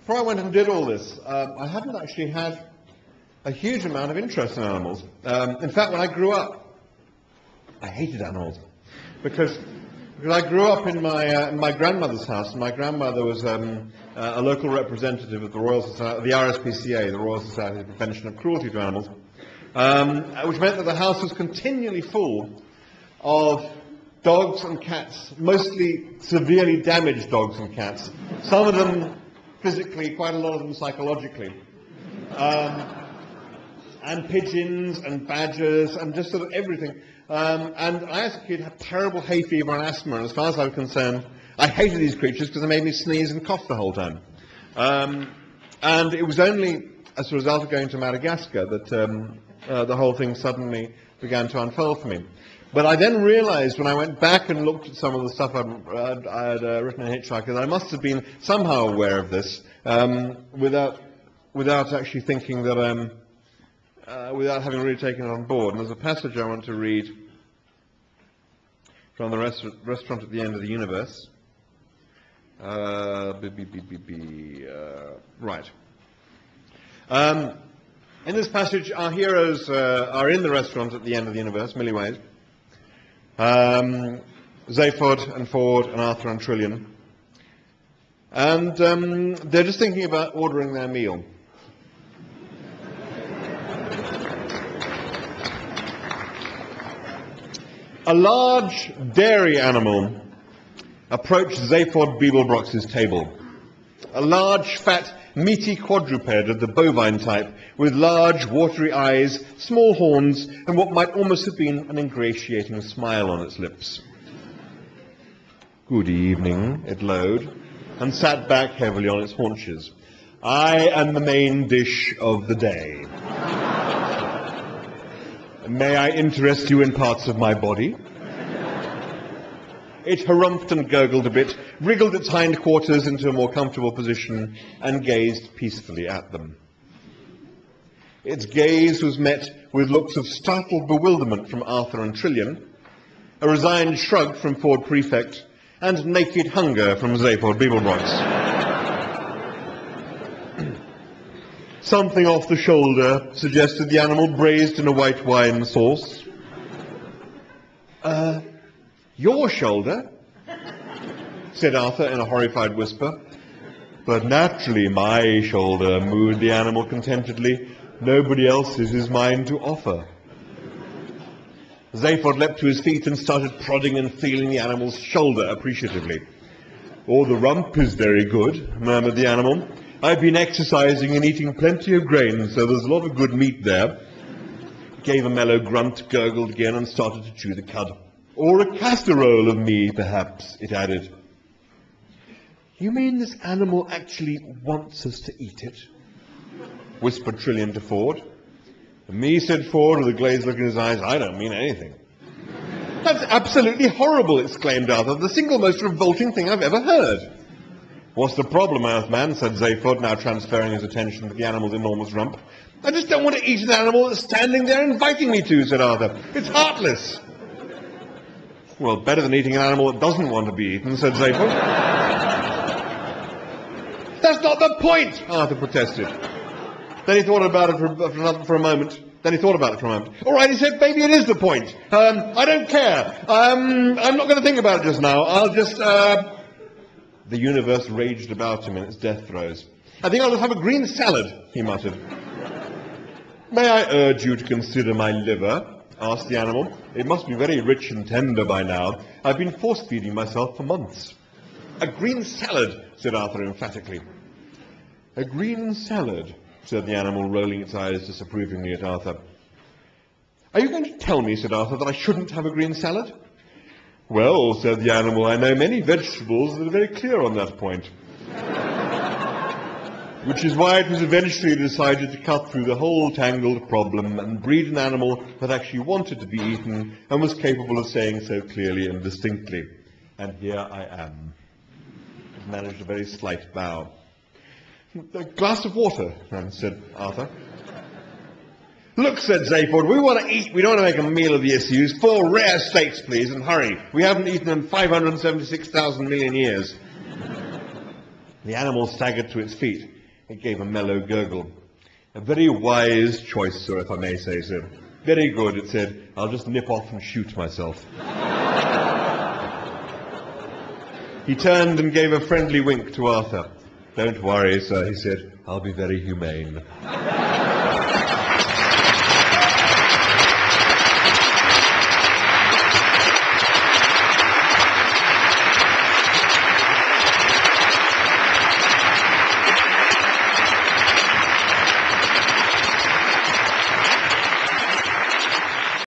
before I went and did all this, I hadn't actually had a huge amount of interest in animals. In fact, when I grew up, I hated animals because I grew up in my grandmother's house, and my grandmother was a local representative of the Royal Society, the RSPCA, the Royal Society for Prevention of Cruelty to Animals, which meant that the house was continually full of dogs and cats, mostly severely damaged dogs and cats. Some of them physically, quite a lot of them psychologically. And pigeons and badgers and just sort of everything. And I, as a kid, had terrible hay fever and asthma, and as far as I was concerned, I hated these creatures because they made me sneeze and cough the whole time. And it was only as a result of going to Madagascar that the whole thing suddenly began to unfold for me. But I then realized, when I went back and looked at some of the stuff I had written in Hitchhiker, that I must have been somehow aware of this, without actually thinking that, without having really taken it on board. And there's a passage I want to read from the Restaurant at the End of the Universe. Right. In this passage, our heroes are in the restaurant at the end of the universe, Milliways. Zaphod and Ford and Arthur and Trillian. And they're just thinking about ordering their meal. A large dairy animal approached Zaphod Beeblebrox's table. A large, fat, meaty quadruped of the bovine type, with large, watery eyes, small horns, and what might almost have been an ingratiating smile on its lips. "Good evening," it lowed, and sat back heavily on its haunches. "I am the main dish of the day. May I interest you in parts of my body?" It harumphed and gurgled a bit, wriggled its hindquarters into a more comfortable position, and gazed peacefully at them. Its gaze was met with looks of startled bewilderment from Arthur and Trillian, a resigned shrug from Ford Prefect, and naked hunger from Zaphod Beeblebrox. Something off the shoulder, suggested the animal, braised in a white wine sauce. "Your shoulder?" said Arthur in a horrified whisper. "But naturally my shoulder," mooed the animal contentedly. "Nobody else's is mine to offer." Zaphod leapt to his feet and started prodding and feeling the animal's shoulder appreciatively. "Oh, the rump is very good," murmured the animal. "I've been exercising and eating plenty of grain, so there's a lot of good meat there." It gave a mellow grunt, gurgled again, and started to chew the cud. "Or a casserole of me, perhaps," it added. "You mean this animal actually wants us to eat it?" whispered Trillian to Ford. "Me," said Ford, with a glazed look in his eyes, "I don't mean anything." "That's absolutely horrible," exclaimed Arthur. "The single most revolting thing I've ever heard." "What's the problem, Earthman?" said Zaphod, now transferring his attention to the animal's enormous rump. "I just don't want to eat an animal that's standing there inviting me to," said Arthur. "It's heartless." "Well, better than eating an animal that doesn't want to be eaten," said Zaphod. "That's not the point," Arthur protested. Then he thought about it for a moment. "All right," he said, "maybe it is the point. I don't care. I'm not going to think about it just now. I'll just, The universe raged about him in its death throes. "I think I'll just have a green salad," he muttered. "May I urge you to consider my liver?" asked the animal. "It must be very rich and tender by now. I've been force-feeding myself for months." "A green salad," said Arthur emphatically. "A green salad," said the animal, rolling its eyes disapprovingly at Arthur. "Are you going to tell me," said Arthur, "that I shouldn't have a green salad?" "Well," said the animal, "I know many vegetables that are very clear on that point." Which is why it was eventually decided to cut through the whole tangled problem and breed an animal that actually wanted to be eaten and was capable of saying so clearly and distinctly. And here I am. It managed a very slight bow. "A glass of water," said Arthur. "Look," said Zaphod, "we want to eat. We don't want to make a meal of the issues. 4 rare steaks, please, and hurry. We haven't eaten in 576,000 million years." The animal staggered to its feet. It gave a mellow gurgle. A very wise choice, sir, if I may say so. Very good, it said. I'll just nip off and shoot myself. He turned and gave a friendly wink to Arthur. Don't worry, sir, he said. I'll be very humane.